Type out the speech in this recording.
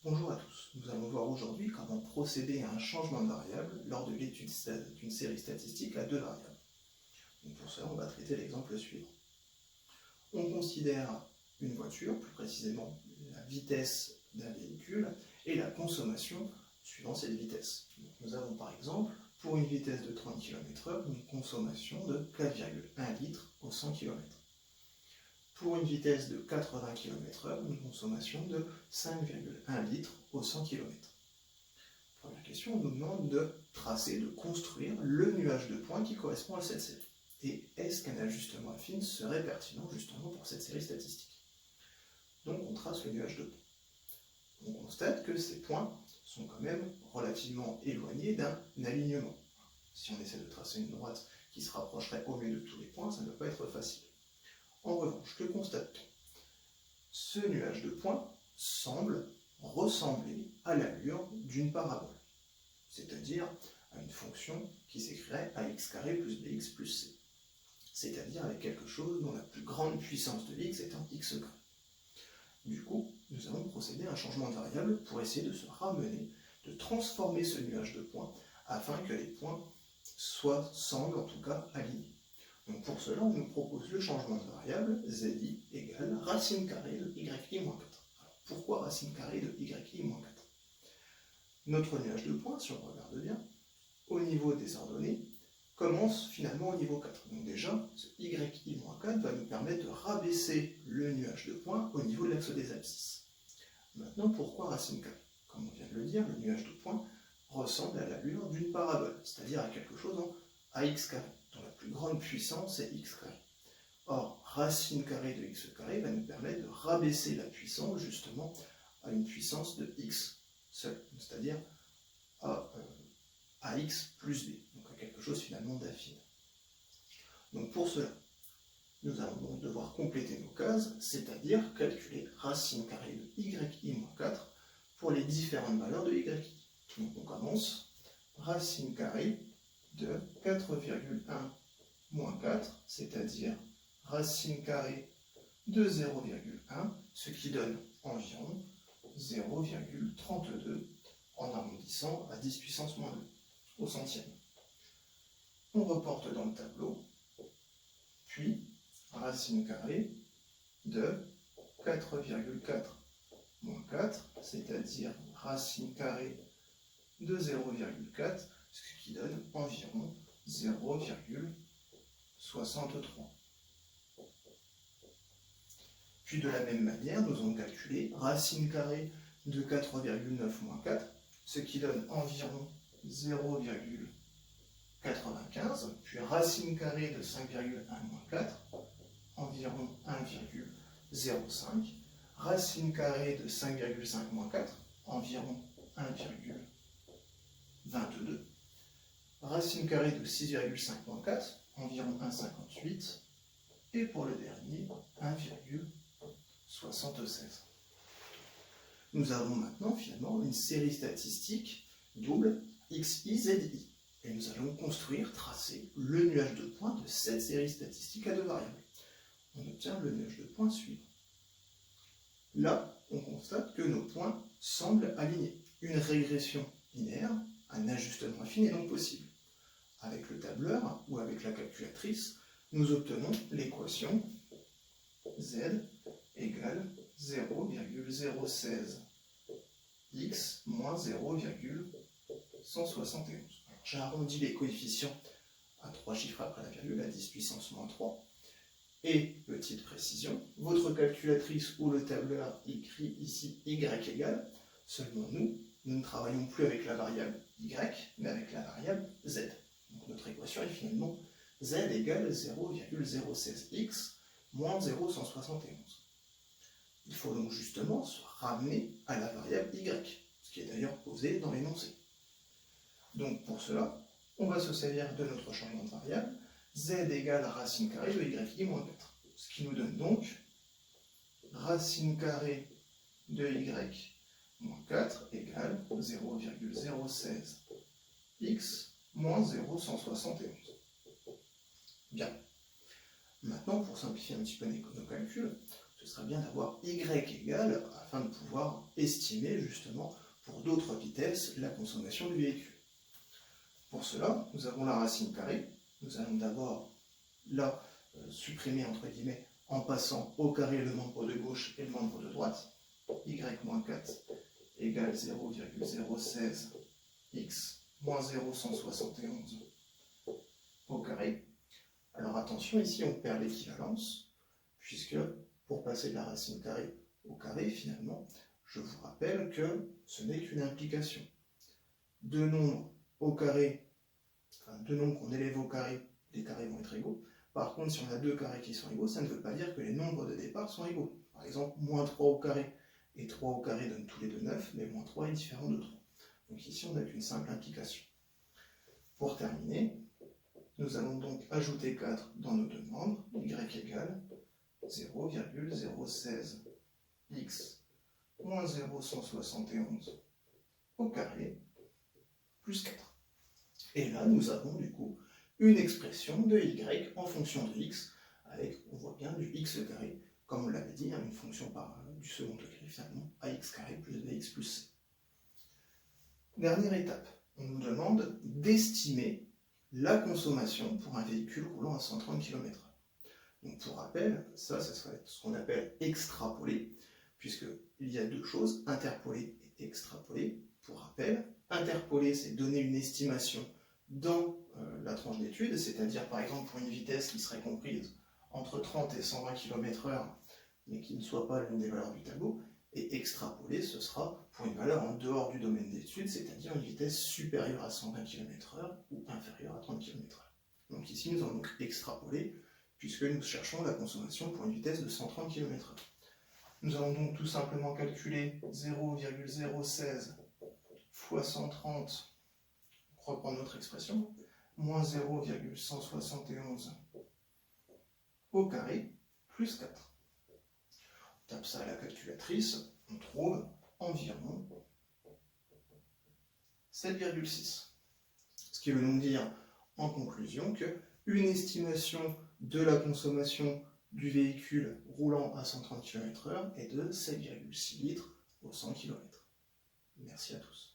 Bonjour à tous, nous allons voir aujourd'hui comment procéder à un changement de variable lors de l'étude d'une série statistique à deux variables. Donc pour cela, on va traiter l'exemple suivant. On considère une voiture, plus précisément la vitesse d'un véhicule et la consommation suivant cette vitesse. Donc nous avons par exemple, pour une vitesse de 30 km/h, une consommation de 4,1 litres au 100 km. Pour une vitesse de 80 km/h, une consommation de 5,1 litres au 100 km. Première question, on nous demande de tracer, de construire le nuage de points qui correspond à cette série. Et est-ce qu'un ajustement affine serait pertinent justement pour cette série statistique? Donc on trace le nuage de points. On constate que ces points sont quand même relativement éloignés d'un alignement. Si on essaie de tracer une droite qui se rapprocherait au mieux de tous les points, ça ne va pas être facile. En revanche, que constate-t-on? Ce nuage de points semble ressembler à l'allure d'une parabole, c'est-à-dire à une fonction qui s'écrirait ax carré plus bx plus c, c'est-à-dire avec quelque chose dont la plus grande puissance de x étant x carré. Du coup, nous allons procéder à un changement de variable pour essayer de se ramener, de transformer ce nuage de points afin que les points semblent en tout cas alignés. Donc pour cela, on nous propose le changement de variable zi égale racine carrée de yi moins 4. Alors pourquoi racine carrée de yi moins 4? Notre nuage de points, si on regarde bien, au niveau des ordonnées, commence finalement au niveau 4. Donc déjà, ce yi moins 4 va nous permettre de rabaisser le nuage de points au niveau de l'axe des abscisses. Maintenant, pourquoi racine carrée? Comme on vient de le dire, le nuage de points ressemble à l'allure d'une parabole, c'est-à-dire à quelque chose en ax carré, dont la plus grande puissance est x carré. Or, racine carrée de x carré va nous permettre de rabaisser la puissance justement à une puissance de x seul, c'est-à-dire à ax plus b, donc à quelque chose finalement d'affine. Donc pour cela, nous allons donc devoir compléter nos cases, c'est-à-dire calculer racine carrée de yi moins 4 pour les différentes valeurs de yi. Donc on commence racine carrée de 4,1 moins 4, c'est-à-dire racine carrée de 0,1, ce qui donne environ 0,32 en arrondissant à 10 puissance moins 2 au centième. On reporte dans le tableau, puis racine carrée de 4,4 moins 4, c'est-à-dire racine carrée de 0,4, ce qui donne environ 0,63. Puis de la même manière, nous allons calculer racine carrée de 4,9 moins 4, ce qui donne environ 0,95, puis racine carrée de 5,1 moins 4, environ 1,05, racine carrée de 5,5 moins 4, environ 1,22, racine carrée de 6,5 moins 4, environ 1,58, et pour le dernier, 1,76. Nous avons maintenant finalement une série statistique double xi, zi. Et nous allons construire, tracer le nuage de points de cette série statistique à deux variables. On obtient le nuage de points suivant. Là, on constate que nos points semblent alignés. Une régression linéaire, un ajustement affine est donc possible. Avec le tableur ou avec la calculatrice, nous obtenons l'équation z égale 0,016 x moins 0,171. J'arrondis les coefficients à 3 chiffres après la virgule, à 10 puissance moins 3. Et, petite précision, votre calculatrice ou le tableur écrit ici y égale, seulement nous ne travaillons plus avec la variable y, mais avec la variable z. Donc notre équation est finalement z égale 0,016x moins 0,171. Il faut donc justement se ramener à la variable y, ce qui est d'ailleurs posé dans l'énoncé. Donc pour cela, on va se servir de notre changement de variable, z égale racine carrée de yi moins 4. Ce qui nous donne donc racine carrée de y moins 4 égale 0,016 x moins 0,171. Bien. Maintenant, pour simplifier un petit peu nos calculs, ce serait bien d'avoir y égale afin de pouvoir estimer justement pour d'autres vitesses la consommation du véhicule. Pour cela, nous avons la racine carrée. Nous allons d'abord la supprimer entre guillemets en passant au carré le membre de gauche et le membre de droite. Y-4 égale 0,016 x moins 0,171 au carré. Alors attention, ici on perd l'équivalence, puisque pour passer de la racine carrée au carré, finalement, je vous rappelle que ce n'est qu'une implication. Deux nombres au carré, enfin deux nombres qu'on élève au carré, les carrés vont être égaux. Par contre, si on a deux carrés qui sont égaux, ça ne veut pas dire que les nombres de départ sont égaux. Par exemple, moins 3 au carré et 3 au carré donnent tous les deux 9, mais moins 3 est différent de 3. Donc ici, on n'a qu'une simple implication. Pour terminer, nous allons donc ajouter 4 dans nos deux membres, y égale 0,016 x moins 0,171 au carré plus 4. Et là, nous avons du coup une expression de y en fonction de x, avec, on voit bien, du x carré, comme on l'avait dit, une fonction du second degré, finalement, ax carré plus bx plus c. Dernière étape, on nous demande d'estimer la consommation pour un véhicule roulant à 130 km/h. Donc pour rappel, ça serait ce qu'on appelle extrapoler, puisqu'il y a deux choses, interpoler et extrapoler. Pour rappel, interpoler, c'est donner une estimation dans la tranche d'étude, c'est-à-dire par exemple pour une vitesse qui serait comprise entre 30 et 120 km/h, mais qui ne soit pas l'une des valeurs du tableau, et extrapoler, ce sera pour une valeur en dehors du domaine d'étude, c'est-à-dire une vitesse supérieure à 120 km/h ou inférieure à 30 km/h. Donc ici, nous allons donc extrapoler, puisque nous cherchons la consommation pour une vitesse de 130 km/h. Nous allons donc tout simplement calculer 0,016 fois 130, reprendre notre expression, moins 0,171 au carré, plus 4. On tape ça à la calculatrice, on trouve environ 7,6. Ce qui veut donc dire, en conclusion, qu'une estimation de la consommation du véhicule roulant à 130 km/h est de 7,6 litres au 100 km. Merci à tous.